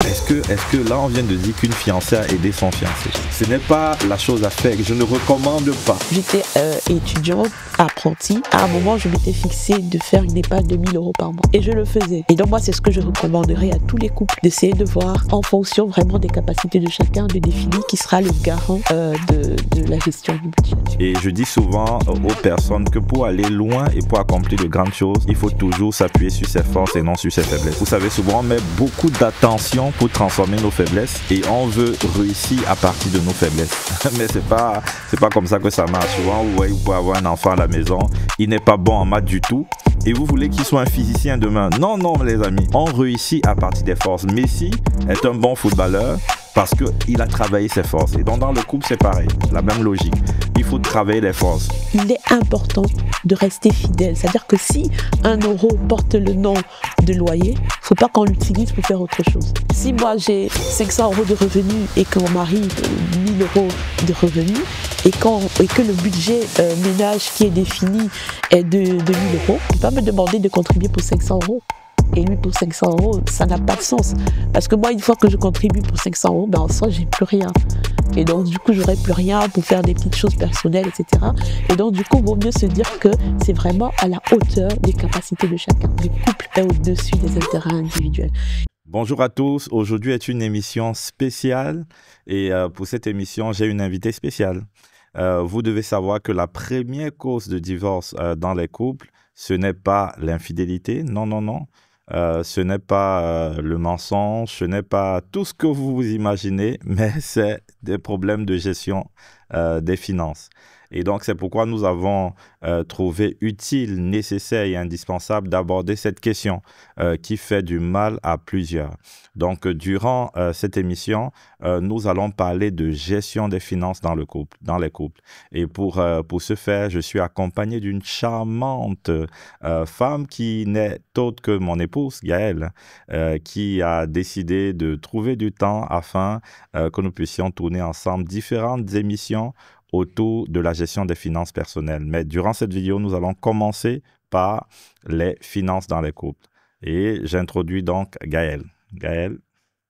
est-ce que là on vient de dire qu'une fiancée a aidé son fiancé? Ce n'est pas la chose à faire, je ne recommande pas. J'étais étudiante, apprentie. À un moment, je m'étais fixée de faire une épargne de 1 000 € par mois. Et je le faisais. Et donc moi, c'est ce que je recommanderais à tous les couples, d'essayer de voir en fonction vraiment des capacités de chacun, de définir qui sera le garant de la gestion du budget. Et je dis souvent aux personnes que pour aller loin et pour accomplir de grandes choses, il faut toujours s'appuyer sur ses forces et non sur ses faiblesses. Vous savez, souvent on met beaucoup d'attention pour transformer nos faiblesses et on veut réussir à partir de nos faiblesses. Mais c'est pas comme ça que ça marche. Souvent, vous voyez, vous pouvez avoir un enfant à la maison, il n'est pas bon en maths du tout et vous voulez qu'il soit un physicien demain. Non, les amis, on réussit à partir des forces. Messi est un bon footballeur parce qu'il a travaillé ses forces. Et donc dans le couple, c'est pareil, la même logique. Il faut travailler les forces. Il est important de rester fidèle. C'est-à-dire que si 1 € porte le nom de loyer, il ne faut pas qu'on l'utilise pour faire autre chose. Si moi j'ai 500 € de revenus et que mon mari 1 000 € de revenus et que le budget ménage qui est défini est de 1 000 €, il ne peut pas me demander de contribuer pour 500 €. Et lui pour 500 €, ça n'a pas de sens. Parce que moi, une fois que je contribue pour 500 €, ben en soi, j'ai plus rien. Et donc, du coup, j'aurai plus rien pour faire des petites choses personnelles, etc. Et donc, du coup, il vaut mieux se dire que c'est vraiment à la hauteur des capacités de chacun. Le couple est au-dessus des intérêts individuels. Bonjour à tous. Aujourd'hui est une émission spéciale. Et pour cette émission, j'ai une invitée spéciale. Vous devez savoir que la première cause de divorce dans les couples, ce n'est pas l'infidélité. Non. Ce n'est pas le mensonge, ce n'est pas tout ce que vous vous imaginez, mais c'est des problèmes de gestion des finances. Et donc, c'est pourquoi nous avons trouvé utile, nécessaire et indispensable d'aborder cette question qui fait du mal à plusieurs. Donc, durant cette émission, nous allons parler de gestion des finances dans les couples. Et pour ce faire, je suis accompagné d'une charmante femme qui n'est autre que mon épouse, Gaëlle, qui a décidé de trouver du temps afin que nous puissions tourner ensemble différentes émissions autour de la gestion des finances personnelles. Mais durant cette vidéo, nous allons commencer par les finances dans les couples. Et j'introduis donc Gaëlle. Gaëlle.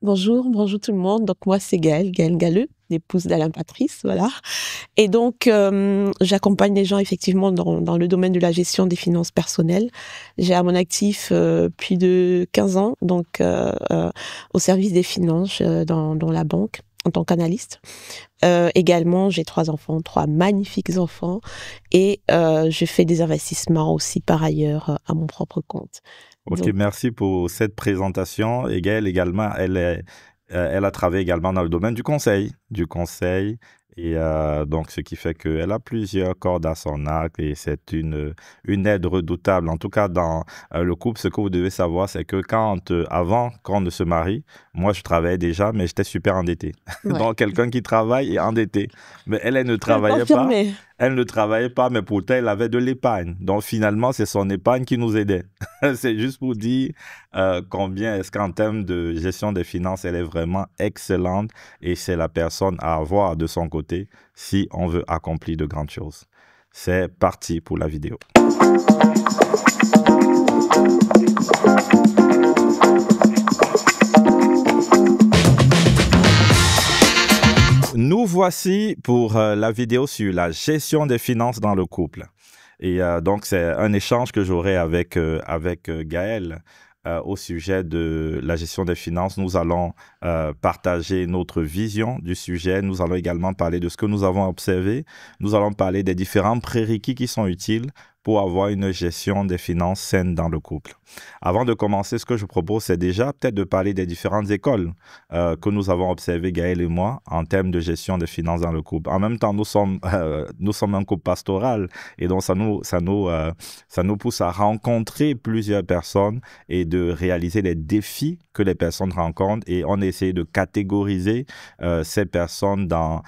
Bonjour tout le monde. Donc moi, c'est Gaëlle Galleux, l'épouse d'Alain Patrice, voilà. Et donc, j'accompagne les gens effectivement dans le domaine de la gestion des finances personnelles. J'ai à mon actif plus de 15 ans, donc au service des finances dans la banque, en tant qu'analyste. Également, j'ai 3 enfants, 3 magnifiques enfants, et je fais des investissements aussi par ailleurs à mon propre compte. Ok, Donc, merci pour cette présentation. Et Gaëlle également, elle a travaillé également dans le domaine du conseil. Et donc, ce qui fait qu'elle a plusieurs cordes à son arc et c'est une aide redoutable. En tout cas, dans le couple, ce que vous devez savoir, c'est que avant qu'on ne se marie, moi, je travaillais déjà, mais j'étais super endetté. ouais. Donc, quelqu'un qui travaille est endetté. Mais elle ne travaillait pas. Confirmé. Elle ne travaillait pas, mais pourtant, elle avait de l'épargne. Donc, finalement, c'est son épargne qui nous aidait. C'est juste pour dire combien est-ce qu'en termes de gestion des finances, elle est vraiment excellente et c'est la personne à avoir de son côté si on veut accomplir de grandes choses. C'est parti pour la vidéo. Nous voici pour la vidéo sur la gestion des finances dans le couple. Et donc, c'est un échange que j'aurai avec Gaëlle au sujet de la gestion des finances. Nous allons partager notre vision du sujet. Nous allons également parler de ce que nous avons observé. Nous allons parler des différents prérequis qui sont utiles pour avoir une gestion des finances saine dans le couple. Avant de commencer, ce que je propose, c'est déjà peut-être de parler des différentes écoles que nous avons observées, Gaëlle et moi, en termes de gestion des finances dans le couple. En même temps, nous sommes un couple pastoral et donc ça nous pousse à rencontrer plusieurs personnes et de réaliser les défis que les personnes rencontrent et on essaie de catégoriser ces personnes dans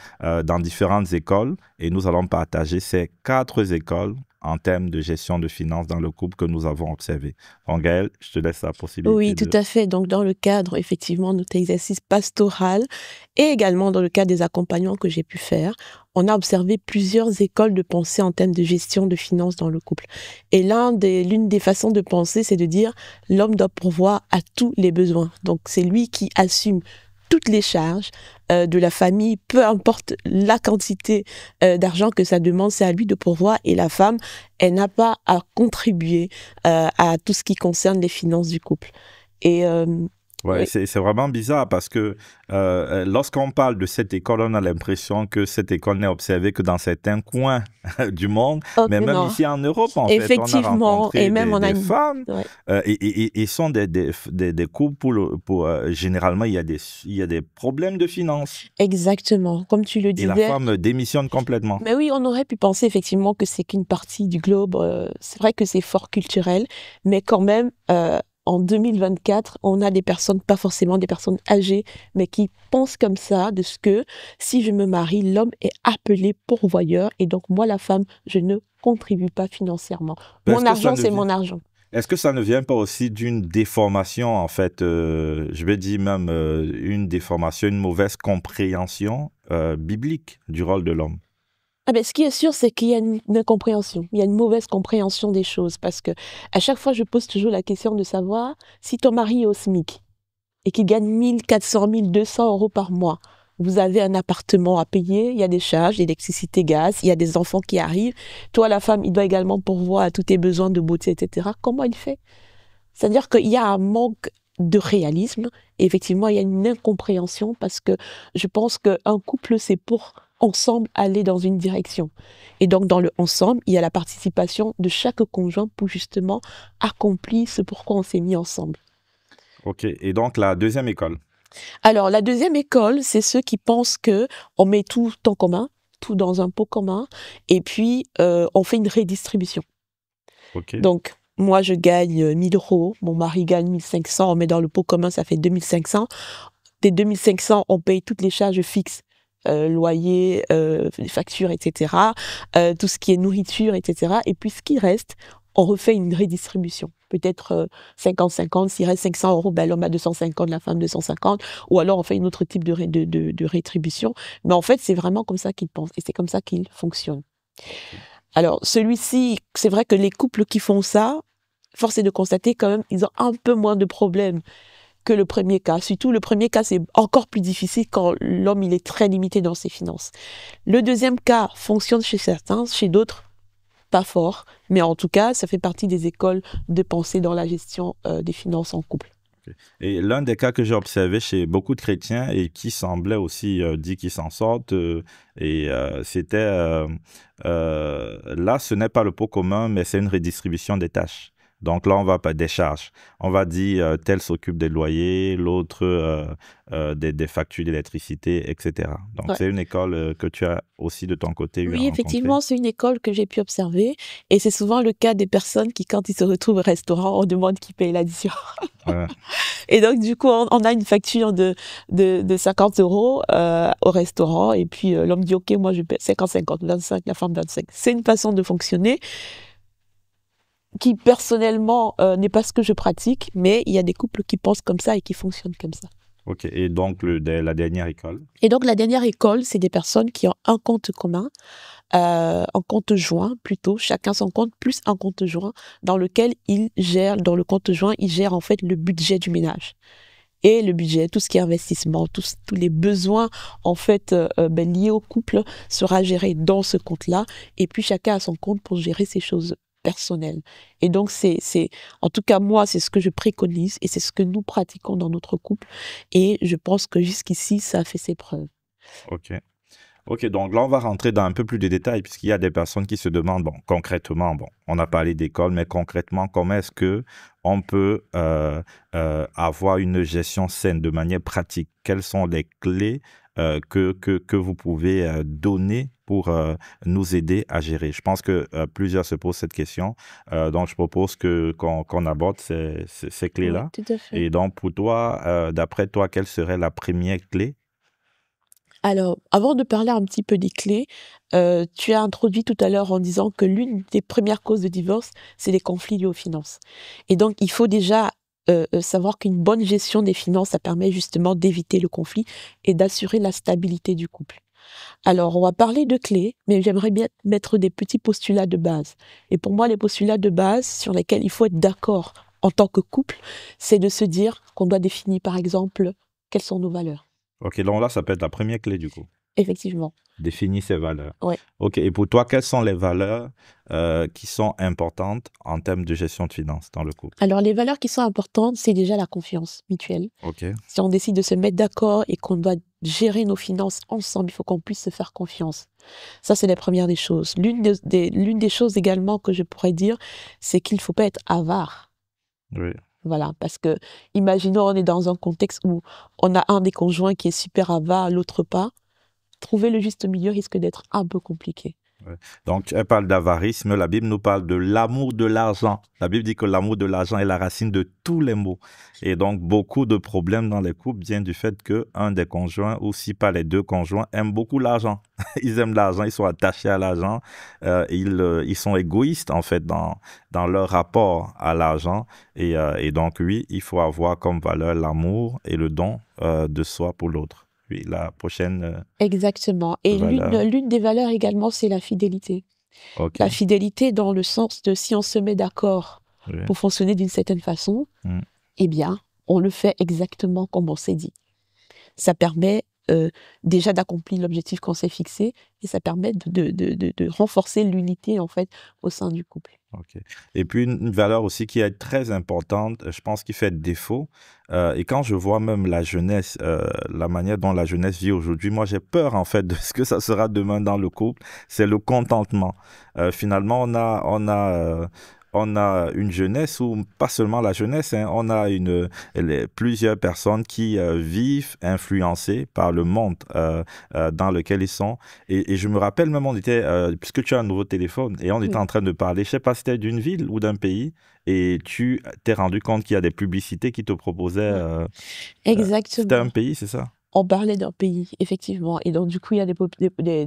différentes écoles et nous allons partager ces 4 écoles en termes de gestion de finances dans le couple que nous avons observé. Donc Gaëlle, je te laisse la possibilité. Oui, tout à fait. Donc, dans le cadre, effectivement, de notre exercice pastoral et également dans le cadre des accompagnements que j'ai pu faire, on a observé plusieurs écoles de pensée en termes de gestion de finances dans le couple. Et l'une des façons de penser, c'est de dire l'homme doit pourvoir à tous les besoins. Donc, c'est lui qui assume toutes les charges de la famille, peu importe la quantité d'argent que ça demande, c'est à lui de pourvoir. Et la femme, elle n'a pas à contribuer à tout ce qui concerne les finances du couple. Et Ouais, oui. c'est vraiment bizarre parce que lorsqu'on parle de cette école, on a l'impression que cette école n'est observée que dans certains coins du monde, Oh, mais même non. ici en Europe, en fait, on a Effectivement, rencontré et même on a des une... femmes Ouais. et sont des couples généralement, il y a des problèmes de finances Exactement, comme tu le et la disais. femme démissionne complètement. Mais oui, on aurait pu penser effectivement que c'est qu'une partie du globe. C'est vrai que c'est fort culturel, mais quand même, en 2024, on a des personnes, pas forcément des personnes âgées, mais qui pensent comme ça, de ce que si je me marie, l'homme est appelé pourvoyeur, et donc moi, la femme, je ne contribue pas financièrement. Ben, Mon argent, c'est mon argent. Est-ce que ça ne vient pas aussi d'une déformation, en fait, je vais dire même une déformation, une mauvaise compréhension biblique du rôle de l'homme? Ah ben, ce qui est sûr, c'est qu'il y a une incompréhension. Il y a une mauvaise compréhension des choses, parce que à chaque fois, je pose toujours la question de savoir si ton mari est au SMIC et qu'il gagne 1400, 1200 € par mois. Vous avez un appartement à payer, il y a des charges, électricité, gaz, il y a des enfants qui arrivent. Toi, la femme, il doit également pourvoir à tous tes besoins de beauté, etc. Comment il fait? C'est-à-dire qu'il y a un manque de réalisme. Et effectivement, il y a une incompréhension parce que je pense qu'un couple, c'est pour ensemble aller dans une direction. Et donc, dans le ensemble, il y a la participation de chaque conjoint pour justement accomplir ce pourquoi on s'est mis ensemble. OK. Et donc, la deuxième école? Alors, la deuxième école, c'est ceux qui pensent que on met tout en commun, tout dans un pot commun, et puis on fait une redistribution. OK. Donc, moi, je gagne 1000 €, mon mari gagne 1500, on met dans le pot commun, ça fait 2500. Des 2500, on paye toutes les charges fixes, loyer, les factures, etc., tout ce qui est nourriture, etc. Et puis, ce qui reste, on refait une redistribution. Peut-être 50-50, s'il reste 500 €, ben, l'homme a 250, la femme 250, ou alors on fait une autre type de rétribution. Mais en fait, c'est vraiment comme ça qu'il pense, et c'est comme ça qu'il fonctionne. Alors, celui-ci, c'est vrai que les couples qui font ça, force est de constater quand même, ils ont un peu moins de problèmes que le premier cas. Surtout, le premier cas, c'est encore plus difficile quand l'homme, il est très limité dans ses finances. Le deuxième cas fonctionne chez certains, chez d'autres, pas fort. Mais en tout cas, ça fait partie des écoles de pensée dans la gestion des finances en couple. Et l'un des cas que j'ai observé chez beaucoup de chrétiens et qui semblait aussi dire qu'ils s'en sortent, c'était là, ce n'est pas le pot commun, mais c'est une redistribution des tâches. Donc là, on va pas des charges. On va dire tel s'occupe des loyers, l'autre des factures d'électricité, etc. Donc Ouais. c'est une école que tu as aussi de ton côté eu à Oui, rencontrer. effectivement, c'est une école que j'ai pu observer. Et c'est souvent le cas des personnes qui, quand ils se retrouvent au restaurant, on demande qui paye l'addition. Ouais. Et donc, du coup, on a une facture de 50 € au restaurant. Et puis, l'homme dit, OK, moi, je paie 50-50, 25, la femme 25. C'est une façon de fonctionner qui, personnellement, n'est pas ce que je pratique. Mais il y a des couples qui pensent comme ça et qui fonctionnent comme ça. OK. Et donc, la dernière école? Et donc, la dernière école, c'est des personnes qui ont un compte commun, un compte joint plutôt, chacun son compte, plus un compte joint dans lequel dans le compte joint, ils gèrent en fait le budget du ménage. Et le budget, tout ce qui est investissement, tous les besoins en fait liés au couple sera géré dans ce compte-là. Et puis chacun a son compte pour gérer ses choses personnelles. Et donc en tout cas moi, c'est ce que je préconise et c'est ce que nous pratiquons dans notre couple. Et je pense que jusqu'ici, ça a fait ses preuves. OK. OK, donc là, on va rentrer dans un peu plus de détails puisqu'il y a des personnes qui se demandent, bon, concrètement, bon, on a parlé d'école, mais concrètement, comment est-ce que on peut avoir une gestion saine de manière pratique? Quelles sont les clés que vous pouvez donner pour nous aider à gérer? Je pense que plusieurs se posent cette question, donc je propose qu'on aborde ces clés-là. Oui, tout à fait. Et donc, pour toi, d'après toi, quelle serait la première clé? Alors, avant de parler un petit peu des clés, tu as introduit tout à l'heure en disant que l'une des premières causes de divorce, c'est les conflits liés aux finances. Et donc, il faut déjà savoir qu'une bonne gestion des finances, ça permet justement d'éviter le conflit et d'assurer la stabilité du couple. Alors, on va parler de clés, mais j'aimerais bien mettre des petits postulats de base. Et pour moi, les postulats de base sur lesquels il faut être d'accord en tant que couple, c'est de se dire qu'on doit définir, par exemple, quelles sont nos valeurs. Ok, donc là, ça peut être la première clé du coup. Effectivement, Définir ses valeurs. ouais. Ok, et pour toi, quelles sont les valeurs qui sont importantes en termes de gestion de finances dans le couple? Alors, les valeurs qui sont importantes, c'est déjà la confiance mutuelle. Ok, Si on décide de se mettre d'accord et qu'on doit gérer nos finances ensemble, il faut qu'on puisse se faire confiance. Ça, c'est la première des choses. L'une des choses également que je pourrais dire, c'est qu'il ne faut pas être avare. oui. Voilà, parce que imaginons on est dans un contexte où on a un des conjoints qui est super avare, l'autre pas. Trouver le juste milieu risque d'être un peu compliqué. Ouais. Donc, elle parle d'avarisme. La Bible nous parle de l'amour de l'argent. La Bible dit que l'amour de l'argent est la racine de tous les maux. Et donc, beaucoup de problèmes dans les couples viennent du fait qu'un des conjoints, ou si pas les deux conjoints, aiment beaucoup l'argent. Ils aiment l'argent, ils sont attachés à l'argent. Ils sont égoïstes, en fait, dans leur rapport à l'argent. Et donc, oui, il faut avoir comme valeur l'amour et le don de soi pour l'autre. Oui, la prochaine Exactement. Et valeur. l'une des valeurs également, c'est la fidélité. OK. La fidélité dans le sens de si on se met d'accord Oui. pour fonctionner d'une certaine façon, Mm. eh bien, on le fait exactement comme on s'est dit. Ça permet déjà d'accomplir l'objectif qu'on s'est fixé et ça permet de renforcer l'unité en fait au sein du couple. OK. Et puis une valeur aussi qui est très importante, je pense qui fait défaut, et quand je vois même la jeunesse, la manière dont la jeunesse vit aujourd'hui, moi j'ai peur en fait de ce que ça sera demain dans le couple, c'est le contentement. Finalement, on a une jeunesse, ou pas seulement la jeunesse, hein, on a plusieurs personnes qui vivent influencées par le monde dans lequel ils sont. Et je me rappelle même, puisque tu as un nouveau téléphone, et on était Oui. en train de parler, je sais pas si c'était d'une ville ou d'un pays, et tu t'es rendu compte qu'il y a des publicités qui te proposaient... Ouais. c'était un Exactement. pays, c'est ça? On parlait d'un pays, effectivement. Et donc, du coup, il y a des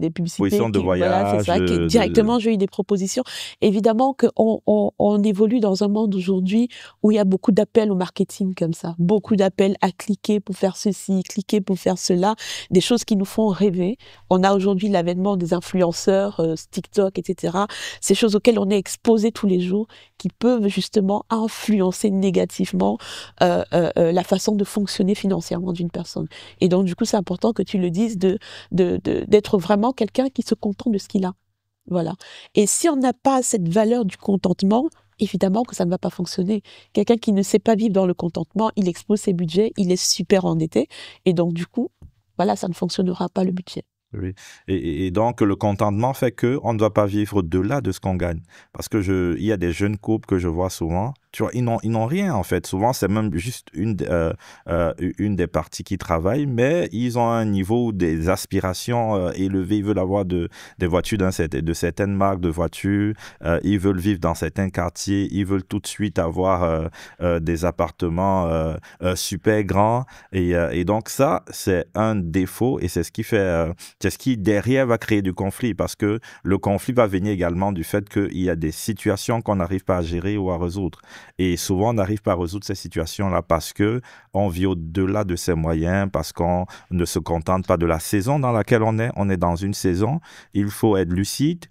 publicités Position de qui, voilà, c'est voyage, ça, qui directement, j'ai eu des propositions. Évidemment on évolue dans un monde aujourd'hui où il y a beaucoup d'appels au marketing comme ça. Beaucoup d'appels à cliquer pour faire ceci, cliquer pour faire cela. Des choses qui nous font rêver. On a aujourd'hui l'avènement des influenceurs, TikTok, etc. Ces choses auxquelles on est exposé tous les jours qui peuvent justement influencer négativement la façon de fonctionner financièrement d'une personne. Et donc, du coup, c'est important que tu le dises d'être vraiment quelqu'un qui se contente de ce qu'il a. Voilà. Et si on n'a pas cette valeur du contentement, évidemment que ça ne va pas fonctionner. Quelqu'un qui ne sait pas vivre dans le contentement, il expose ses budgets, il est super endetté. Et donc, du coup, voilà, ça ne fonctionnera pas le budget. Oui. Et donc, le contentement fait qu'on ne doit pas vivre au-delà de ce qu'on gagne. Parce que il y a des jeunes couples que je vois souvent, tu vois, ils n'ont rien en fait. Souvent, c'est même juste une des parties qui travaillent, mais ils ont un niveau, des aspirations élevées. Ils veulent avoir des voitures de certaines marques de voitures. Ils veulent vivre dans certains quartiers. Ils veulent tout de suite avoir des appartements super grands. Et donc, ça, c'est un défaut et c'est ce qui fait... c'est ce qui, derrière, va créer du conflit parce que le conflit va venir également du fait qu'il y a des situations qu'on n'arrive pas à gérer ou à résoudre. Et souvent, on n'arrive pas à résoudre ces situations-là parce qu'on vit au-delà de ses moyens, parce qu'on ne se contente pas de la saison dans laquelle on est. On est dans une saison, il faut être lucide.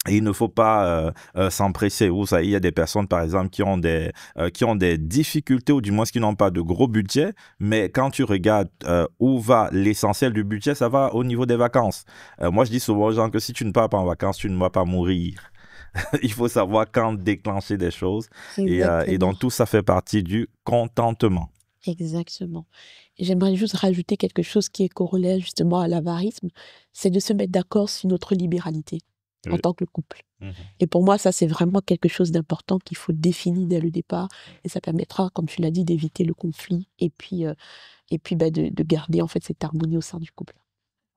Et il ne faut pas s'empresser. Il y a des personnes, par exemple, qui ont des difficultés, ou du moins qui n'ont pas de gros budget, mais quand tu regardes où va l'essentiel du budget, ça va au niveau des vacances. Moi, je dis souvent aux gens que si tu ne pars pas en vacances, tu ne vas pas mourir. Il faut savoir quand déclencher des choses. Et Exactement. donc, tout ça fait partie du contentement. Exactement. Et j'aimerais juste rajouter quelque chose qui est corollaire justement à l'avarisme, c'est de se mettre d'accord sur notre libéralité en Oui. tant que couple. Mhm. Et pour moi, ça, c'est vraiment quelque chose d'important qu'il faut définir dès le départ. Et ça permettra, comme tu l'as dit, d'éviter le conflit et puis de garder en fait cette harmonie au sein du couple.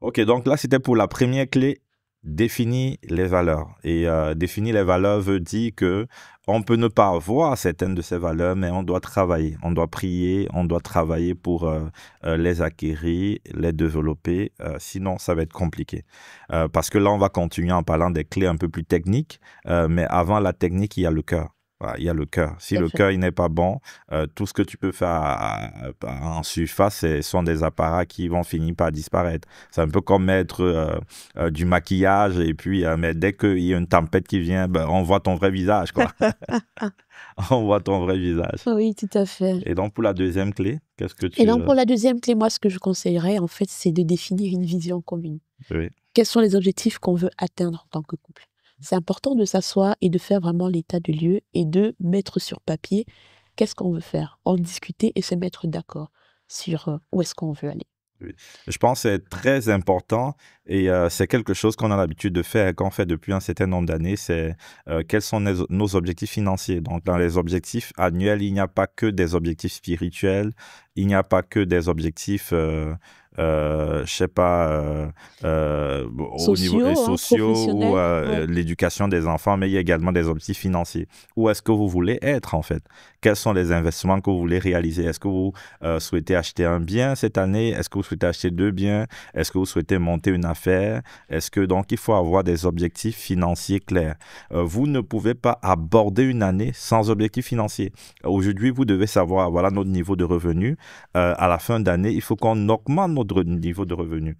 Ok, donc là, c'était pour la première clé, définir les valeurs. Et définir les valeurs veut dire que on peut ne pas avoir certaines de ces valeurs, mais on doit travailler, on doit prier, on doit travailler pour les acquérir, les développer. Sinon, ça va être compliqué. Parce que là, on va continuer en parlant des clés un peu plus techniques. Mais avant la technique, il y a le cœur. Voilà, il y a le cœur. Si Tout à le fait. cœur il n'est pas bon, tout ce que tu peux faire en surface, ce sont des apparats qui vont finir par disparaître. C'est un peu comme mettre du maquillage et puis mais dès qu'il y a une tempête qui vient, ben, on voit ton vrai visage, quoi. On voit ton vrai visage. Oui, tout à fait. Et donc, pour la deuxième clé, qu'est-ce que Et tu... donc, pour la deuxième clé, moi, ce que je conseillerais, en fait, c'est de définir une vision commune. Oui, Quels sont les objectifs qu'on veut atteindre en tant que couple? C'est important de s'asseoir et de faire vraiment l'état de lieu et de mettre sur papier qu'est-ce qu'on veut faire, en discuter et se mettre d'accord sur où est-ce qu'on veut aller. oui. Je pense que c'est très important et c'est quelque chose qu'on a l'habitude de faire, qu'on fait depuis un certain nombre d'années, c'est quels sont nos objectifs financiers. Donc, dans les objectifs annuels, il n'y a pas que des objectifs spirituels, il n'y a pas que des objectifs, je sais pas, au niveau Sociaux, sociaux ou professionnels, ouais. l'éducation des enfants, mais il y a également des objectifs financiers. Où est-ce que vous voulez être, en fait? Quels sont les investissements que vous voulez réaliser? Est-ce que vous souhaitez acheter un bien cette année? Est-ce que vous souhaitez acheter 2 biens? Est-ce que vous souhaitez monter une affaire? Est-ce que donc il faut avoir des objectifs financiers clairs? Vous ne pouvez pas aborder une année sans objectif financier. Aujourd'hui, vous devez savoir, voilà notre niveau de revenu. À la fin d'année, il faut qu'on augmente notre niveau de revenu.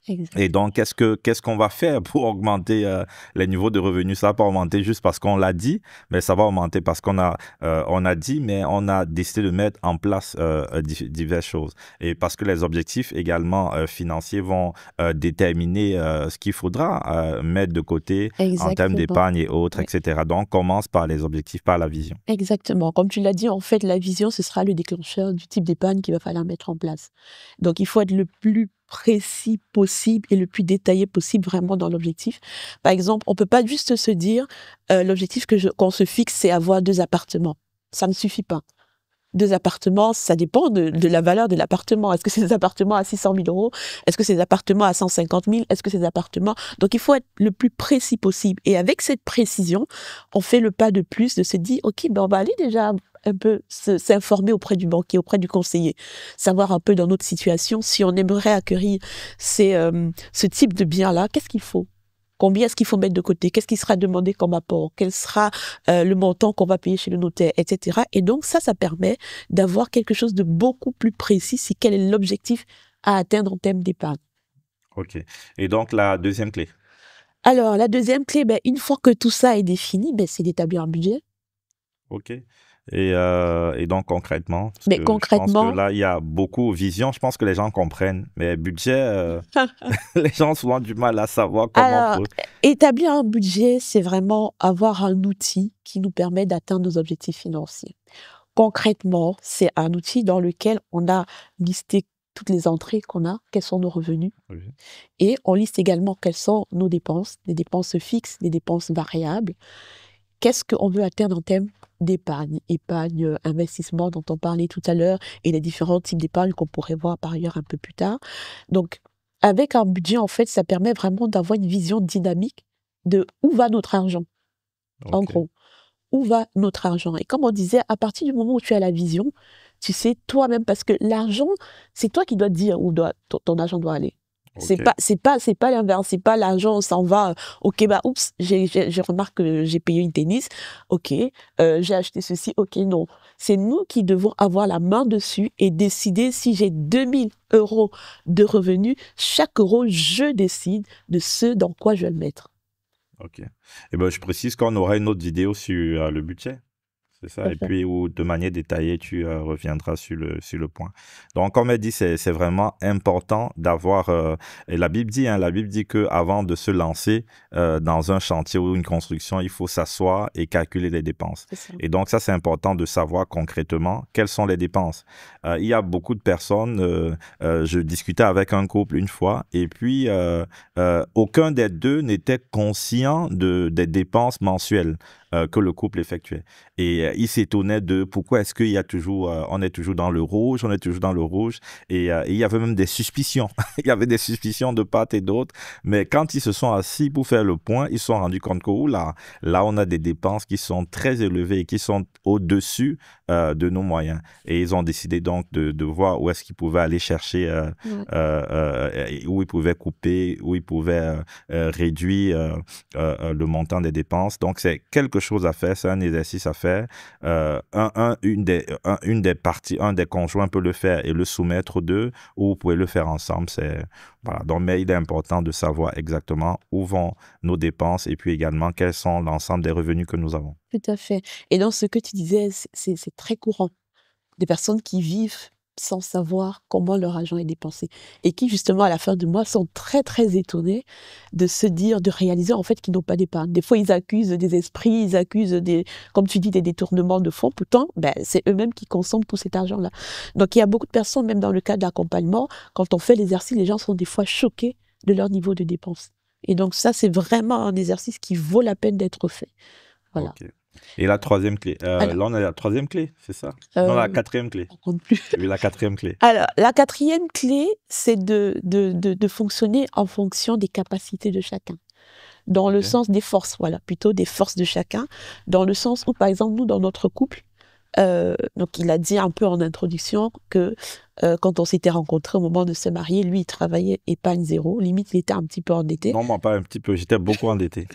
Exact. Et donc, qu'est-ce qu'on va faire pour augmenter les niveaux de revenus? Ça va pas augmenter juste parce qu'on l'a dit, mais ça va augmenter parce on a dit, mais on a décidé de mettre en place diverses choses. Et parce que les objectifs également financiers vont déterminer ce qu'il faudra mettre de côté en termes Exactement. d'épargne et autres, Oui. etc. Donc, commence par les objectifs, par la vision. Exactement. Comme tu l'as dit, en fait, la vision, ce sera le déclencheur du type d'épargne qu'il va falloir mettre en place. Donc, il faut être le plus précis possible et le plus détaillé possible vraiment dans l'objectif. Par exemple, on peut pas juste se dire l'objectif qu'on se fixe, c'est avoir 2 appartements. Ça ne suffit pas. 2 appartements, ça dépend de la valeur de l'appartement. Est-ce que c'est des appartements à 600 000 euros? Est-ce que c'est des appartements à 150 000? Est-ce que c'est des appartements... Donc, il faut être le plus précis possible. Et avec cette précision, on fait le pas de plus de se dire, OK, ben on va aller déjà un peu s'informer auprès du banquier, auprès du conseiller, savoir un peu dans notre situation, si on aimerait acquérir ce type de bien-là, qu'est-ce qu'il faut? Combien est-ce qu'il faut mettre de côté? Qu'est-ce qui sera demandé comme apport? Quel sera le montant qu'on va payer chez le notaire, etc. Et donc, ça permet d'avoir quelque chose de beaucoup plus précis si quel est l'objectif à atteindre en termes d'épargne. OK. Et donc, la deuxième clé. Alors, la deuxième clé, ben, une fois que tout ça est défini, ben, c'est d'établir un budget. OK. Et donc, concrètement, parce Mais que je pense concrètement, que là, il y a beaucoup de vision. Je pense que les gens comprennent. Mais budget, les gens ont souvent du mal à savoir comment alors, pour eux. établir un budget, c'est vraiment avoir un outil qui nous permet d'atteindre nos objectifs financiers. Concrètement, c'est un outil dans lequel on a listé toutes les entrées qu'on a, quels sont nos revenus, Oui. et on liste également quelles sont nos dépenses, des dépenses fixes, des dépenses variables. Qu'est-ce qu'on veut atteindre en termes d'épargne, épargne, investissement dont on parlait tout à l'heure, et les différents types d'épargne qu'on pourrait voir par ailleurs un peu plus tard. Donc, avec un budget, en fait, ça permet vraiment d'avoir une vision dynamique de où va notre argent, en OK. gros. Où va notre argent? Et comme on disait, à partir du moment où tu as la vision, tu sais toi-même, parce que l'argent, c'est toi qui dois dire où ton argent doit aller. C'est OK. pas l'inverse, c'est pas l'argent, on s'en va, ok, bah, oups, je remarque que j'ai payé une tennis, ok, j'ai acheté ceci, ok, non. C'est nous qui devons avoir la main dessus et décider si j'ai 2000 euros de revenus, chaque euro, je décide de ce dans quoi je vais le mettre. OK. Et ben, je précise qu'on aura une autre vidéo sur le budget. C'est ça. Et Parfait. puis, où de manière détaillée, tu reviendras sur le point. Donc, comme elle dit, c'est vraiment important d'avoir. Et la Bible dit qu'avant de se lancer dans un chantier ou une construction, il faut s'asseoir et calculer les dépenses. C'est ça. Et donc, ça, c'est important de savoir concrètement quelles sont les dépenses. Il y a beaucoup de personnes. Je discutais avec un couple une fois, et puis aucun des deux n'était conscient des dépenses mensuelles que le couple effectuait. Et il s'étonnait de pourquoi est-ce qu'il y a toujours, on est toujours dans le rouge, on est toujours dans le rouge. Et il y avait même des suspicions. Il y avait des suspicions de part et d'autre. Mais quand ils se sont assis pour faire le point, ils se sont rendus compte que là, on a des dépenses qui sont très élevées et qui sont au-dessus de nos moyens. Et ils ont décidé donc de voir où est-ce qu'ils pouvaient aller chercher, où ils pouvaient couper, où ils pouvaient réduire le montant des dépenses. Donc, c'est quelque chose à faire, c'est un exercice à faire. Une des parties, un des conjoints peut le faire et le soumettre aux deux, ou vous pouvez le faire ensemble. Voilà. Donc, mais il est important de savoir exactement où vont nos dépenses et puis également quels sont l'ensemble des revenus que nous avons. Tout à fait. Et dans ce que tu disais, c'est très courant. Des personnes qui vivent sans savoir comment leur argent est dépensé et qui, justement, à la fin du mois, sont très, très étonnés de se dire, de réaliser, en fait, qu'ils n'ont pas d'épargne. Des fois, ils accusent des esprits, ils accusent comme tu dis, des détournements de fonds. Pourtant, ben, c'est eux-mêmes qui consomment tout cet argent-là. Donc, il y a beaucoup de personnes, même dans le cas d'accompagnement, quand on fait l'exercice, les gens sont des fois choqués de leur niveau de dépense. Et donc, ça, c'est vraiment un exercice qui vaut la peine d'être fait. Voilà. Okay. Et la troisième clé. Là, on a la troisième clé, c'est ça? Non, la quatrième clé. On compte plus. Oui, la quatrième clé. Alors, la quatrième clé, c'est de fonctionner en fonction des capacités de chacun. Dans le sens des forces, voilà, plutôt des forces de chacun. Dans le sens où, par exemple, nous, dans notre couple, donc il a dit un peu en introduction que quand on s'était rencontrés au moment de se marier, lui, il travaillait épargne zéro. Limite, il était un petit peu endetté. Non, moi, pas un petit peu. J'étais beaucoup endetté.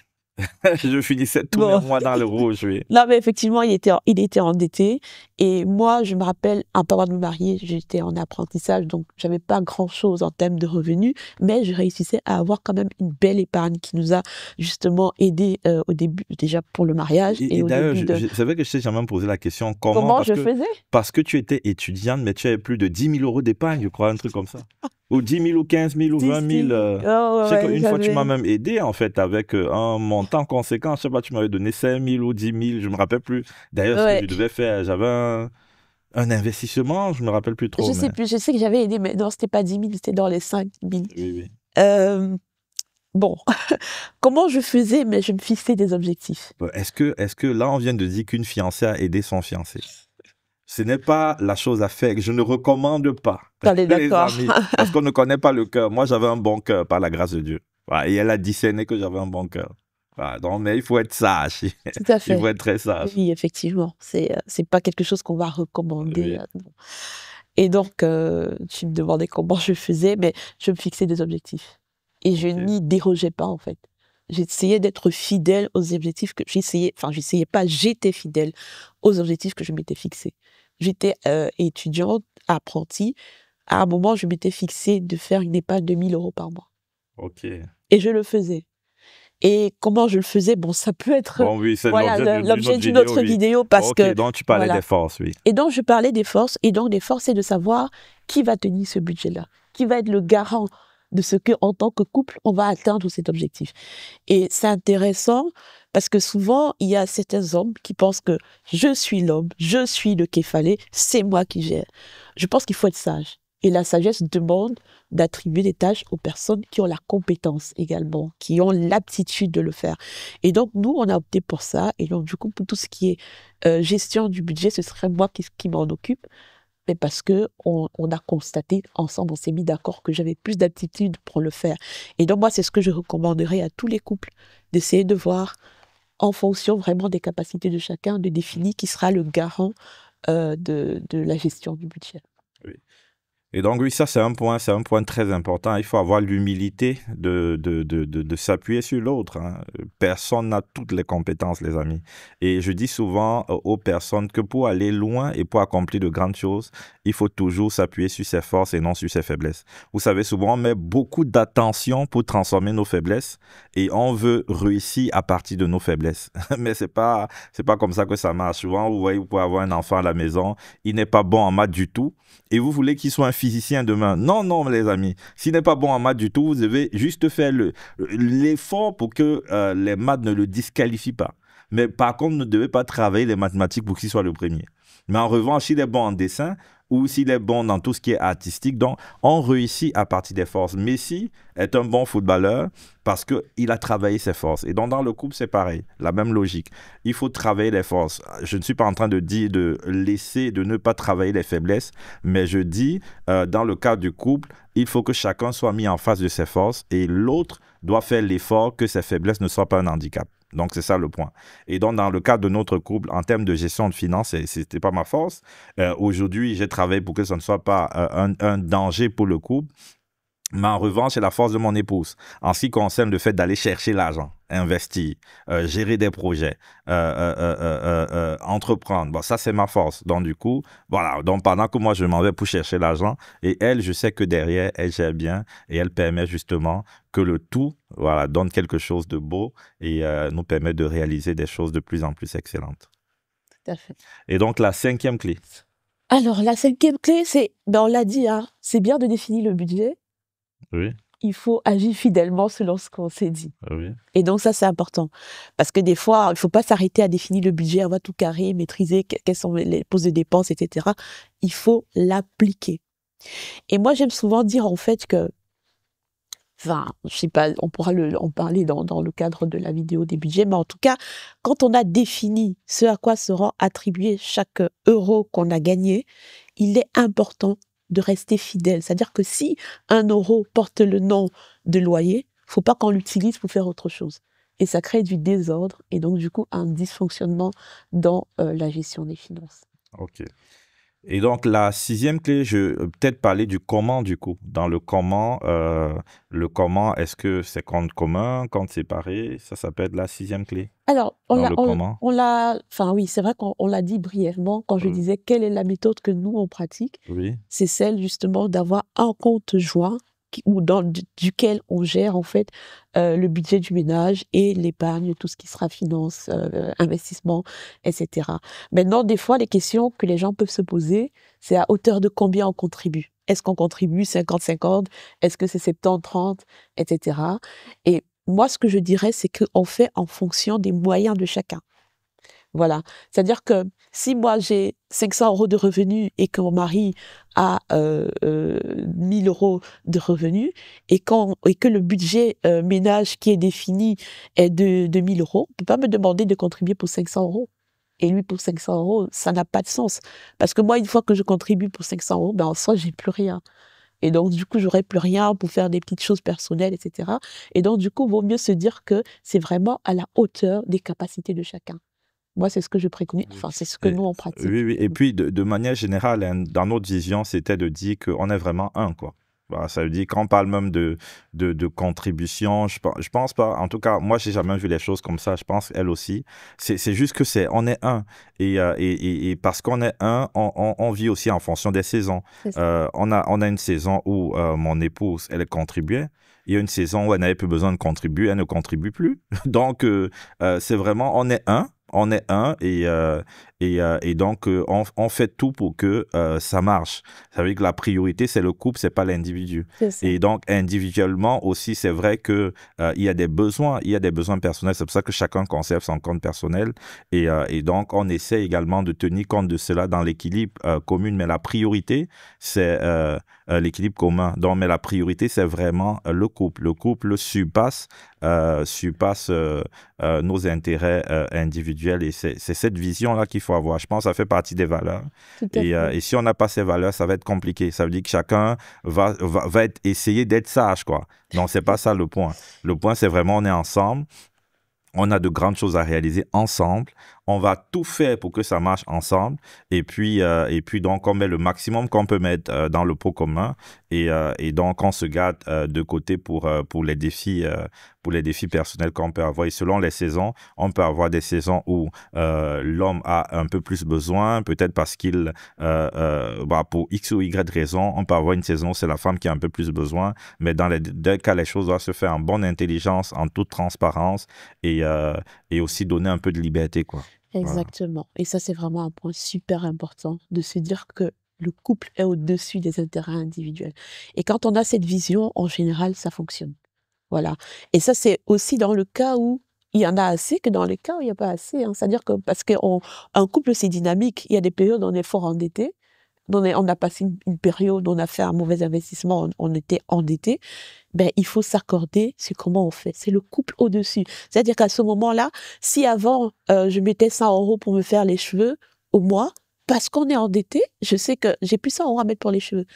Je finissais tous mes mois dans le rouge, oui. Là, mais effectivement, il était endetté. Et moi, je me rappelle, avant de me marier, j'étais en apprentissage, donc j'avais pas grand-chose en termes de revenus, mais je réussissais à avoir quand même une belle épargne qui nous a justement aidé au début, déjà pour le mariage. Et au d'ailleurs, début c'est vrai que je t'ai jamais posé la question comment je faisais. Parce que tu étais étudiante, mais tu avais plus de 10 000 euros d'épargne, je crois, un truc comme ça. Ou 10 000 ou 15 000 ou 20 000. Je sais qu'une fois, tu m'as même aidé, en fait, avec un montant conséquent. Je sais pas, tu m'avais donné 5 000 ou 10 000, je me rappelle plus. D'ailleurs, ce que je devais faire, j'avais un investissement, je me rappelle plus trop. Sais plus, je sais que j'avais aidé, mais non, c'était pas 10 000, c'était dans les 5 000. Oui. Bon, comment je faisais, mais je me fixais des objectifs. Est-ce que là, on vient de dire qu'une fiancée a aidé son fiancé? Ce n'est pas la chose à faire, que je ne recommande pas. Allez, d'accord. Parce qu'on ne connaît pas le cœur. Moi, j'avais un bon cœur par la grâce de Dieu. Voilà, et elle a discerné que j'avais un bon cœur. Voilà, donc, mais il faut être sage. Tout à fait. Il faut être très sage. Oui, effectivement. C'est pas quelque chose qu'on va recommander. Oui. Et donc, tu me demandais comment je faisais, mais je me fixais des objectifs. Et je n'y dérogeais pas, en fait. J'essayais d'être fidèle aux objectifs que j'étais fidèle aux objectifs que je m'étais fixés. J'étais étudiante, apprentie. À un moment, je m'étais fixée de faire une épargne de 1 000 euros par mois. Ok. Et je le faisais. Et comment je le faisais, bon, ça peut être l'objet d'une autre vidéo parce que... donc tu parlais des forces, oui. Et donc, je parlais des forces. Et donc, des forces, c'est de savoir qui va tenir ce budget-là, qui va être le garant de ce que, en tant que couple, on va atteindre cet objectif. Et c'est intéressant parce que souvent, il y a certains hommes qui pensent que je suis l'homme, je suis le kéfalé, c'est moi qui gère. Je pense qu'il faut être sage. Et la sagesse demande d'attribuer des tâches aux personnes qui ont la compétence également, qui ont l'aptitude de le faire. Et donc, nous, on a opté pour ça. Et donc, du coup, pour tout ce qui est gestion du budget, ce serait moi qui m'en occupe. Mais parce qu'on a constaté ensemble, on s'est mis d'accord que j'avais plus d'aptitude pour le faire. Et donc, moi, c'est ce que je recommanderais à tous les couples, d'essayer de voir, en fonction vraiment des capacités de chacun, de définir qui sera le garant de la gestion du budget. Oui. Et donc, oui, ça, c'est un point très important. Il faut avoir l'humilité de s'appuyer sur l'autre. Hein. Personne n'a toutes les compétences, les amis. Et je dis souvent aux personnes que pour aller loin et pour accomplir de grandes choses, il faut toujours s'appuyer sur ses forces et non sur ses faiblesses. Vous savez, souvent, on met beaucoup d'attention pour transformer nos faiblesses et on veut réussir à partir de nos faiblesses. Mais c'est pas comme ça que ça marche. Souvent, vous voyez, vous pouvez avoir un enfant à la maison, il n'est pas bon en maths du tout et vous voulez qu'il soit un physicien demain. Non, les amis. S'il n'est pas bon en maths du tout, vous devez juste faire l'effort pour que les maths ne le disqualifient pas. Mais par contre, vous ne devez pas travailler les mathématiques pour qu'il soit le premier. Mais en revanche, s'il est bon en dessin ou s'il est bon dans tout ce qui est artistique, donc on réussit à partir des forces. Messi est un bon footballeur parce qu'il a travaillé ses forces. Et donc dans le couple, c'est pareil, la même logique. Il faut travailler les forces. Je ne suis pas en train de dire de ne pas travailler les faiblesses, mais je dis, dans le cas du couple, il faut que chacun soit mis en face de ses forces et l'autre doit faire l'effort que ses faiblesses ne soient pas un handicap. Donc, c'est ça le point. Et donc, dans le cadre de notre couple, en termes de gestion de finances, ce n'était pas ma force. Aujourd'hui, j'ai travaillé pour que ce ne soit pas un danger pour le couple. Mais en revanche, c'est la force de mon épouse. En ce qui concerne le fait d'aller chercher l'argent, investir, gérer des projets, entreprendre, bon, ça, c'est ma force. Donc, du coup, voilà. Donc, pendant que moi, je m'en vais pour chercher l'argent, et elle, je sais que derrière, elle gère bien et elle permet justement que le tout, voilà, donne quelque chose de beau et nous permet de réaliser des choses de plus en plus excellentes. Tout à fait. Et donc, la cinquième clé. Alors, la cinquième clé, c'est, ben on l'a dit, hein, c'est bien de définir le budget. Oui, Il faut agir fidèlement selon ce qu'on s'est dit. oui. Et donc ça, c'est important. Parce que des fois, il ne faut pas s'arrêter à définir le budget, avoir tout carré, maîtriser quelles sont les postes de dépenses, etc. Il faut l'appliquer. Et moi, j'aime souvent dire en fait que, enfin, je sais pas, on pourra en parler dans le cadre de la vidéo des budgets, mais en tout cas, quand on a défini ce à quoi sera attribué chaque euro qu'on a gagné, il est important de rester fidèle. C'est-à-dire que si un euro porte le nom de loyer, faut pas qu'on l'utilise pour faire autre chose. Et ça crée du désordre et donc du coup un dysfonctionnement dans la gestion des finances. OK. Et donc, la sixième clé, je vais peut-être parler du comment, du coup. Dans le comment, est-ce que c'est compte commun, compte séparé? Ça peut être la sixième clé. Alors, Dans le comment. enfin oui, c'est vrai qu'on l'a dit brièvement quand je Oui. disais quelle est la méthode que nous on pratique. Oui. C'est celle justement d'avoir un compte joint duquel on gère en fait le budget du ménage et l'épargne, tout ce qui sera finance, investissement, etc. Maintenant, des fois, les questions que les gens peuvent se poser, c'est à hauteur de combien on contribue. Est-ce qu'on contribue 50-50? Est-ce que c'est 70-30, etc. Et moi, ce que je dirais, c'est qu'on fait en fonction des moyens de chacun. Voilà. C'est-à-dire que si moi j'ai 500 euros de revenus et que mon mari a 1000 euros de revenus et que le budget ménage qui est défini est de 1000 euros, on ne peut pas me demander de contribuer pour 500 euros. Et lui pour 500 euros, ça n'a pas de sens. Parce que moi, une fois que je contribue pour 500 euros, ben en soi, j'ai plus rien. Et donc, du coup, j'aurai plus rien pour faire des petites choses personnelles, etc. Et donc, du coup, il vaut mieux se dire que c'est vraiment à la hauteur des capacités de chacun. Moi, c'est ce que je préconise, enfin, c'est ce que Et- nous, on oui, pratique. oui. Et puis, de manière générale, hein, dans notre vision, c'était de dire qu'on est vraiment un, quoi. Voilà, ça veut dire qu'on parle même de contribution. Je pense pas, en tout cas, moi, j'ai jamais vu les choses comme ça. Je pense elle aussi. C'est juste que on est un. Et parce qu'on est un, on vit aussi en fonction des saisons. C'est ça. On a une saison où mon épouse, elle contribuait. Il y a une saison où elle n'avait plus besoin de contribuer, elle ne contribue plus. Donc, c'est vraiment, on est un. On est un et donc on fait tout pour que ça marche. Ça veut dire que la priorité c'est le couple, c'est pas l'individu. C'est ça. Et donc individuellement aussi, c'est vrai que il y a des besoins personnels. C'est pour ça que chacun conserve son compte personnel et donc on essaie également de tenir compte de cela dans l'équilibre commun. Mais la priorité c'est l'équilibre commun. Donc mais la priorité c'est vraiment le couple. Le couple surpasse nos intérêts individuels et c'est cette vision-là qu'il faut avoir. Je pense que ça fait partie des valeurs. Tout à fait. Et si on n'a pas ces valeurs, ça va être compliqué. Ça veut dire que chacun va essayer d'être sage, quoi. Donc, c'est pas ça le point. Le point, c'est vraiment on est ensemble. On a de grandes choses à réaliser ensemble. On va tout faire pour que ça marche ensemble. Et puis donc, on met le maximum qu'on peut mettre dans le pot commun. Et donc, on se garde de côté pour les défis personnels qu'on peut avoir. Et selon les saisons, on peut avoir des saisons où l'homme a un peu plus besoin, peut-être parce qu'il, pour X ou Y raison, on peut avoir une saison où c'est la femme qui a un peu plus besoin. Mais dans les deux cas, les choses doivent se faire en bonne intelligence, en toute transparence et aussi donner un peu de liberté, quoi. Voilà. Exactement. Et ça, c'est vraiment un point super important de se dire que le couple est au-dessus des intérêts individuels. Et quand on a cette vision, en général, ça fonctionne. Voilà. Et ça, c'est aussi dans le cas où il y en a assez que dans les cas où il n'y a pas assez, hein. C'est-à-dire que parce qu'un couple, c'est dynamique. Il y a des périodes où on est fort endetté. On a passé une période où on a fait un mauvais investissement, on était endetté. Ben, il faut s'accorder sur comment on fait. C'est le couple au-dessus. C'est-à-dire qu'à ce moment-là, si avant, je mettais 100 euros pour me faire les cheveux au mois, parce qu'on est endetté, je sais que j'ai plus 100 euros à mettre pour les cheveux.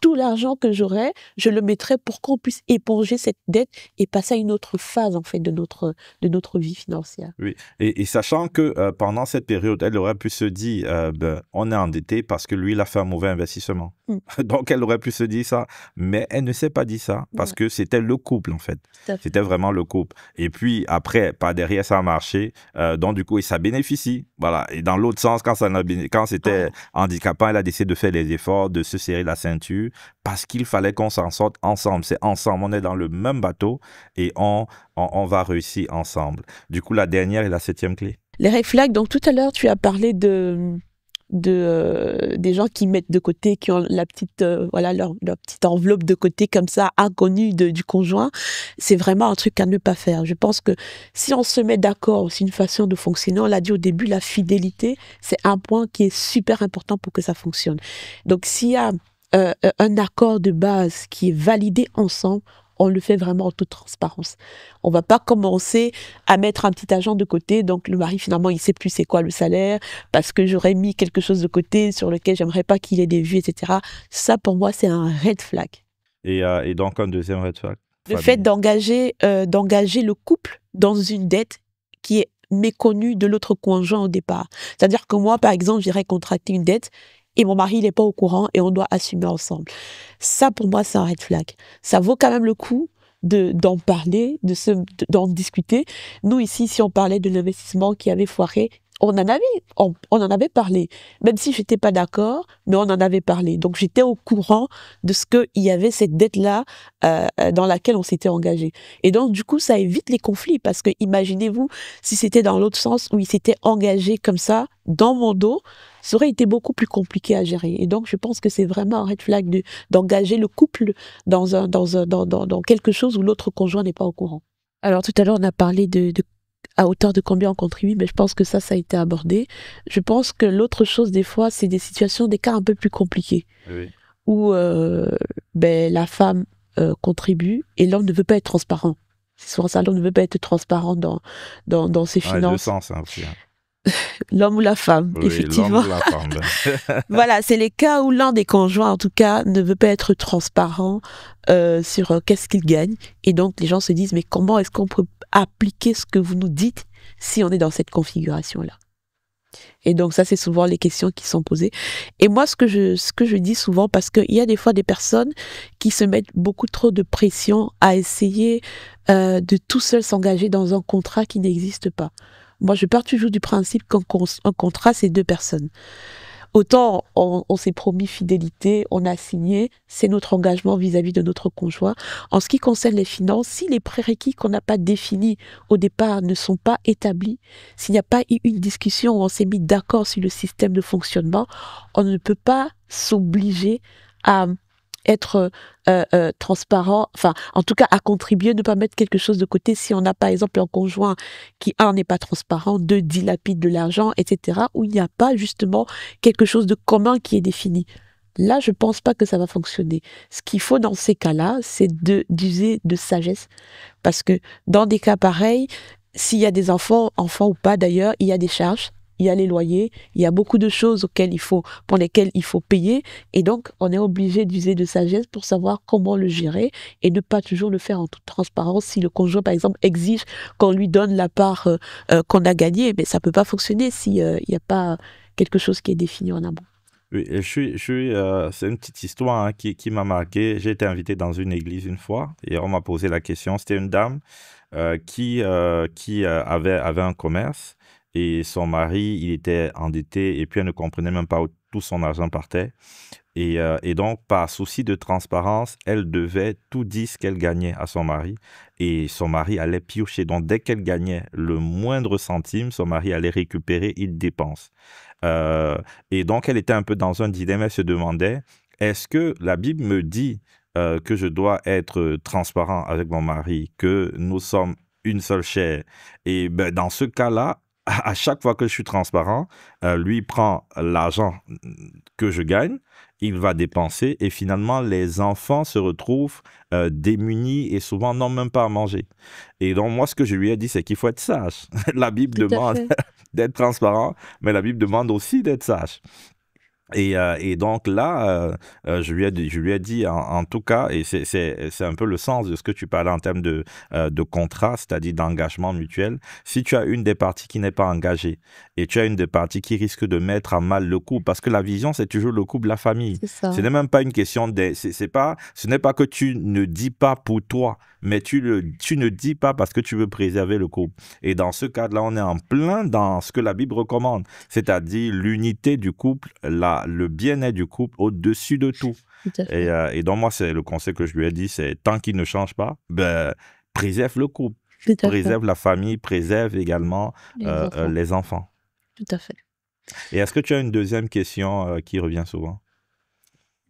tout l'argent que j'aurais, je le mettrais pour qu'on puisse éponger cette dette et passer à une autre phase, en fait, de notre vie financière. Oui, et sachant que pendant cette période, elle aurait pu se dire, on est endetté parce que lui, il a fait un mauvais investissement. Donc, elle aurait pu se dire ça, mais elle ne s'est pas dit ça parce que c'était le couple, en fait. C'était vraiment le couple. Et puis, après, par derrière, ça a marché. Donc, du coup, ça bénéficie. Voilà. Et dans l'autre sens, quand c'était handicapant, elle a décidé de faire les efforts, de se serrer la ceinture parce qu'il fallait qu'on s'en sorte ensemble. C'est ensemble. On est dans le même bateau et on va réussir ensemble. Du coup, la dernière et la 7e clé. Les red flags, donc tout à l'heure, tu as parlé des gens qui mettent de côté, qui ont la petite, leur petite enveloppe de côté comme ça, inconnue du conjoint. C'est vraiment un truc à ne pas faire. Je pense que si on se met d'accord, c'est une façon de fonctionner. On l'a dit au début, la fidélité, c'est un point qui est super important pour que ça fonctionne. Donc, s'il y a un accord de base qui est validé ensemble, on le fait vraiment en toute transparence. On va pas commencer à mettre un petit argent de côté, donc le mari finalement il sait plus c'est quoi le salaire, parce que j'aurais mis quelque chose de côté sur lequel j'aimerais pas qu'il ait des vues, etc. Ça pour moi c'est un red flag. Et donc un deuxième red flag. Le fait d'engager le couple dans une dette qui est méconnue de l'autre conjoint au départ. C'est-à-dire que moi par exemple j'irais contracter une dette et mon mari, il n'est pas au courant et on doit assumer ensemble. Ça, pour moi, c'est un red flag. Ça vaut quand même le coup d'en parler, d'en discuter. Nous, ici, si on parlait de l'investissement qui avait foiré, on en avait parlé. Même si je n'étais pas d'accord, mais on en avait parlé. Donc, j'étais au courant de ce qu'il y avait cette dette-là dans laquelle on s'était engagé. Et donc, du coup, ça évite les conflits parce que imaginez-vous si c'était dans l'autre sens où il s'était engagé comme ça, dans mon dos, ça aurait été beaucoup plus compliqué à gérer. Et donc, je pense que c'est vraiment un red flag d'engager le couple dans quelque chose où l'autre conjoint n'est pas au courant. Alors, tout à l'heure, on a parlé à hauteur de combien on contribue, mais je pense que ça a été abordé. Je pense que l'autre chose, des fois, c'est des situations, des cas un peu plus compliqués. Oui. Où la femme contribue et l'homme ne veut pas être transparent. C'est souvent ça, l'homme ne veut pas être transparent dans ses finances. Les deux sens, hein, aussi. L'homme ou la femme, oui, effectivement. L'homme ou la femme. Voilà, c'est les cas où l'un des conjoints, en tout cas, ne veut pas être transparent sur qu'est-ce qu'il gagne. Et donc, les gens se disent, mais comment est-ce qu'on peut appliquer ce que vous nous dites si on est dans cette configuration-là? Et donc, ça, c'est souvent les questions qui sont posées. Et moi, ce que je dis souvent, parce qu'il y a des fois des personnes qui se mettent beaucoup trop de pression à essayer de tout seul s'engager dans un contrat qui n'existe pas. Moi, je pars toujours du principe qu'un contrat, c'est deux personnes. Autant on s'est promis fidélité, on a signé, c'est notre engagement vis-à-vis de notre conjoint. En ce qui concerne les finances, si les prérequis qu'on n'a pas définis au départ ne sont pas établis, s'il n'y a pas eu une discussion où on s'est mis d'accord sur le système de fonctionnement, on ne peut pas s'obliger à être transparent, enfin, en tout cas, à contribuer, ne pas mettre quelque chose de côté si on a, par exemple, un conjoint qui, un, n'est pas transparent, deux, dilapide de l'argent, etc., où il n'y a pas, justement, quelque chose de commun qui est défini. Là, je pense pas que ça va fonctionner. Ce qu'il faut dans ces cas-là, c'est d'user de sagesse. Parce que dans des cas pareils, s'il y a des enfants ou pas d'ailleurs, il y a des charges. Il y a les loyers, il y a beaucoup de choses pour lesquelles il faut payer. Et donc, on est obligé d'user de sagesse pour savoir comment le gérer et ne pas toujours le faire en toute transparence. Si le conjoint, par exemple, exige qu'on lui donne la part qu'on a gagnée, mais ça ne peut pas fonctionner s'il n'y a pas quelque chose qui est défini en amont. Oui, c'est une petite histoire hein, qui m'a marqué. J'ai été invité dans une église une fois et on m'a posé la question. C'était une dame qui avait un commerce. Et son mari, il était endetté et puis elle ne comprenait même pas où tout son argent partait. Et donc, par souci de transparence, elle devait tout dire ce qu'elle gagnait à son mari. Et son mari allait piocher. Donc, dès qu'elle gagnait le moindre centime, son mari allait récupérer, il dépense. Et donc, elle était un peu dans un dilemme. Elle se demandait, est-ce que la Bible me dit que je dois être transparent avec mon mari, que nous sommes une seule chair? Et ben, dans ce cas-là, à chaque fois que je suis transparent, lui prend l'argent que je gagne, il va dépenser et finalement les enfants se retrouvent démunis et souvent n'ont même pas à manger. Et donc moi ce que je lui ai dit c'est qu'il faut être sage. La Bible demande d'être transparent, mais la Bible demande aussi d'être sage. Et donc là, je lui ai dit en tout cas, et c'est un peu le sens de ce que tu parlais en termes de contrat, c'est-à-dire d'engagement mutuel. Si tu as une des parties qui n'est pas engagée et tu as une des parties qui risque de mettre à mal le couple, parce que la vision, c'est toujours le couple, la famille. C'est Ce ça. n'est même pas une question ce n'est pas que tu ne dis pas pour toi, mais tu ne dis pas parce que tu veux préserver le couple. Et dans ce cadre-là, on est en plein dans ce que la Bible recommande, c'est-à-dire l'unité du couple, le bien-être du couple au-dessus de tout. Tout à fait. Et donc, moi, c'est le conseil que je lui ai dit, c'est tant qu'il ne change pas, ben, préserve le couple, Tout à fait. préserve la famille, préserve également Les enfants. les enfants. Tout à fait. Et est-ce que tu as une deuxième question qui revient souvent?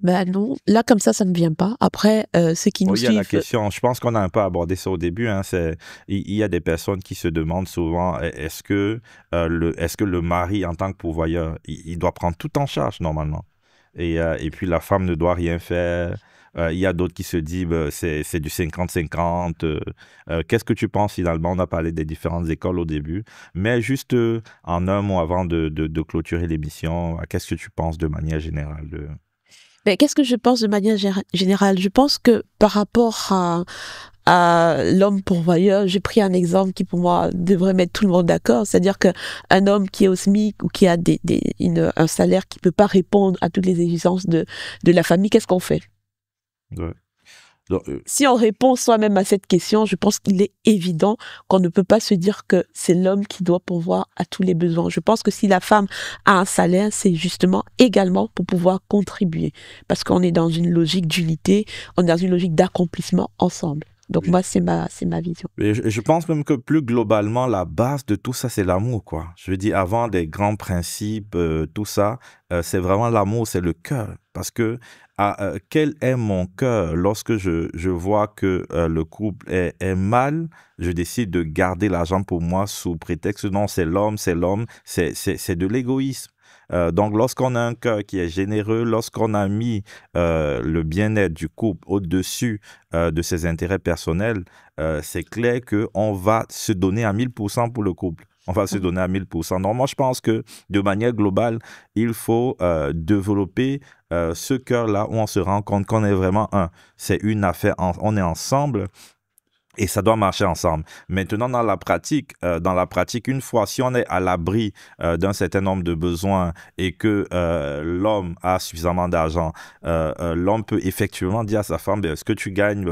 Ben non, là comme ça ne vient pas. Après, ceux qui nous Oui, il y a la suivent, question, je pense qu'on a un peu abordé ça au début, hein, il y a des personnes qui se demandent souvent, est-ce que le mari, en tant que pourvoyeur, il doit prendre tout en charge normalement? Et puis la femme ne doit rien faire. Il y a d'autres qui se disent, c'est du 50-50. Qu'est-ce que tu penses finalement? On a parlé des différentes écoles au début, mais juste en un mot avant de clôturer l'émission, qu'est-ce que tu penses de manière générale ben, qu'est-ce que je pense de manière générale? Je pense que par rapport à l'homme pourvoyeur, j'ai pris un exemple qui pour moi devrait mettre tout le monde d'accord. C'est-à-dire qu'un homme qui est au SMIC ou qui a un salaire qui ne peut pas répondre à toutes les exigences de la famille, qu'est-ce qu'on fait? Ouais. Donc, Si on répond soi-même à cette question, je pense qu'il est évident qu'on ne peut pas se dire que c'est l'homme qui doit pourvoir à tous les besoins. Je pense que si la femme a un salaire, c'est justement également pour pouvoir contribuer. Parce qu'on est dans une logique d'unité, on est dans une logique d'accomplissement ensemble. Donc oui. moi, c'est ma vision. Et je pense même que plus globalement, la base de tout ça, c'est l'amour, quoi. Je veux dire, avant des grands principes, tout ça, c'est vraiment l'amour, c'est le cœur. Parce que quel est mon cœur lorsque je vois que le couple est mal, je décide de garder l'argent pour moi sous prétexte non, c'est l'homme, c'est de l'égoïsme. Donc, lorsqu'on a un cœur qui est généreux, lorsqu'on a mis le bien-être du couple au-dessus de ses intérêts personnels, c'est clair qu'on va se donner à 1000% pour le couple. On va se donner à 1000%. Donc, moi, je pense que de manière globale, il faut développer ce cœur-là où on se rend compte qu'on est vraiment un. C'est une affaire, on est ensemble. Et ça doit marcher ensemble. Maintenant, dans la pratique, une fois, si on est à l'abri d'un certain nombre de besoins et que l'homme a suffisamment d'argent, l'homme peut effectivement dire à sa femme, ce que tu gagnes,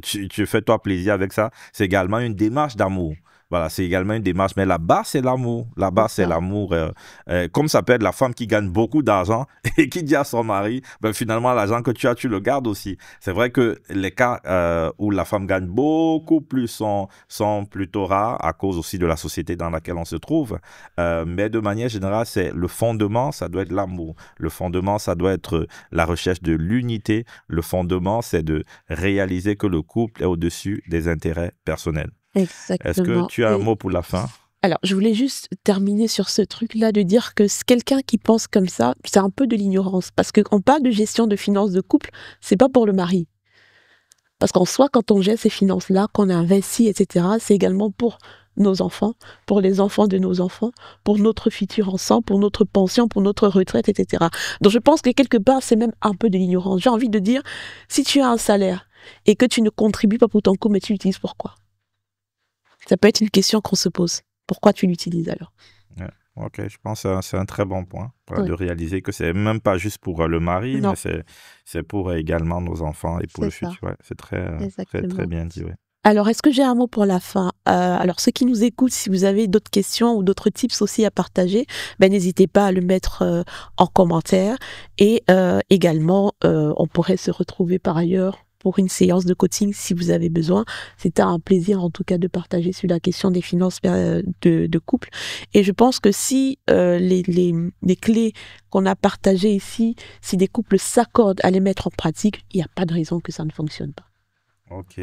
tu fais toi plaisir avec ça. C'est également une démarche d'amour. Voilà, c'est également une démarche. Mais là-bas, c'est l'amour. Là-bas, c'est l'amour. Comme ça peut être la femme qui gagne beaucoup d'argent et qui dit à son mari, finalement, l'argent que tu as, tu le gardes aussi. C'est vrai que les cas où la femme gagne beaucoup plus sont plutôt rares à cause aussi de la société dans laquelle on se trouve. Mais de manière générale, c'est le fondement, ça doit être l'amour. Le fondement, ça doit être la recherche de l'unité. Le fondement, c'est de réaliser que le couple est au-dessus des intérêts personnels. Est-ce que Exactement. tu as un mot pour la fin? Alors, je voulais juste terminer sur ce truc-là de dire que quelqu'un qui pense comme ça, c'est un peu de l'ignorance. Parce qu'on parle de gestion de finances de couple, c'est pas pour le mari. Parce qu'en soi, quand on gère ces finances-là, qu'on investit, etc., c'est également pour nos enfants, pour les enfants de nos enfants, pour notre futur ensemble, pour notre pension, pour notre retraite, etc. Donc, je pense que quelque part, c'est même un peu de l'ignorance. J'ai envie de dire, si tu as un salaire et que tu ne contribues pas pour ton couple, mais tu l'utilises pourquoi? Ça peut être une question qu'on se pose. Pourquoi tu l'utilises alors? Ouais. Ok, je pense que c'est un très bon point Oui. de réaliser que c'est même pas juste pour le mari, Non. mais c'est pour également nos enfants et pour le C'est ça. futur. Ouais, c'est très Exactement. bien dit. Ouais. Alors, est-ce que j'ai un mot pour la fin? Alors, ceux qui nous écoutent, si vous avez d'autres questions ou d'autres tips aussi à partager, n'hésitez pas à le mettre en commentaire. Et également, on pourrait se retrouver par ailleurs pour une séance de coaching si vous avez besoin. C'était un plaisir en tout cas de partager sur la question des finances de couple. Et je pense que si les clés qu'on a partagées ici, si des couples s'accordent à les mettre en pratique, il n'y a pas de raison que ça ne fonctionne pas. Ok.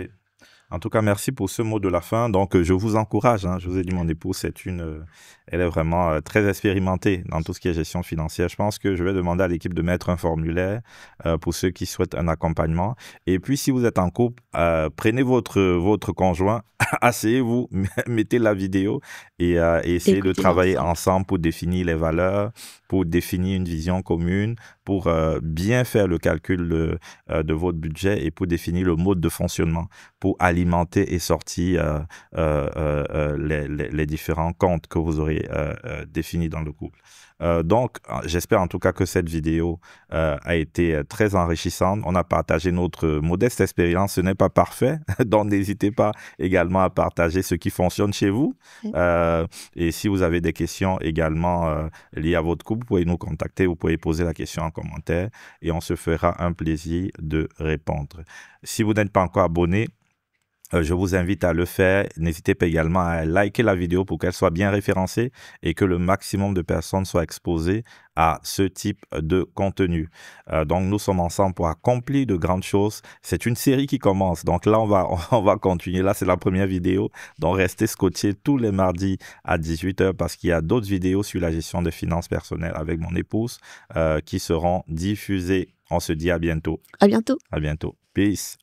En tout cas, merci pour ce mot de la fin. Donc, je vous encourage. Je vous ai dit, mon épouse, elle est vraiment très expérimentée dans tout ce qui est gestion financière. Je pense que je vais demander à l'équipe de mettre un formulaire pour ceux qui souhaitent un accompagnement. Et puis, si vous êtes en couple, prenez votre conjoint, asseyez-vous, mettez la vidéo et essayez de travailler ensemble pour définir les valeurs, pour définir une vision commune, pour bien faire le calcul de votre budget et pour définir le mode de fonctionnement, pour alimenter et sortir les différents comptes que vous aurez définis dans le couple. Donc, j'espère en tout cas que cette vidéo a été très enrichissante. On a partagé notre modeste expérience. Ce n'est pas parfait, donc n'hésitez pas également à partager ce qui fonctionne chez vous. Et si vous avez des questions également liées à votre couple, vous pouvez nous contacter, vous pouvez poser la question en commentaire et on se fera un plaisir de répondre. Si vous n'êtes pas encore abonné, je vous invite à le faire. N'hésitez pas également à liker la vidéo pour qu'elle soit bien référencée et que le maximum de personnes soient exposées à ce type de contenu. Donc, nous sommes ensemble pour accomplir de grandes choses. C'est une série qui commence. Donc là, on va continuer. Là, c'est la première vidéo. Donc, restez scotchés tous les mardis à 18h parce qu'il y a d'autres vidéos sur la gestion des finances personnelles avec mon épouse qui seront diffusées. On se dit à bientôt. À bientôt. À bientôt. Peace.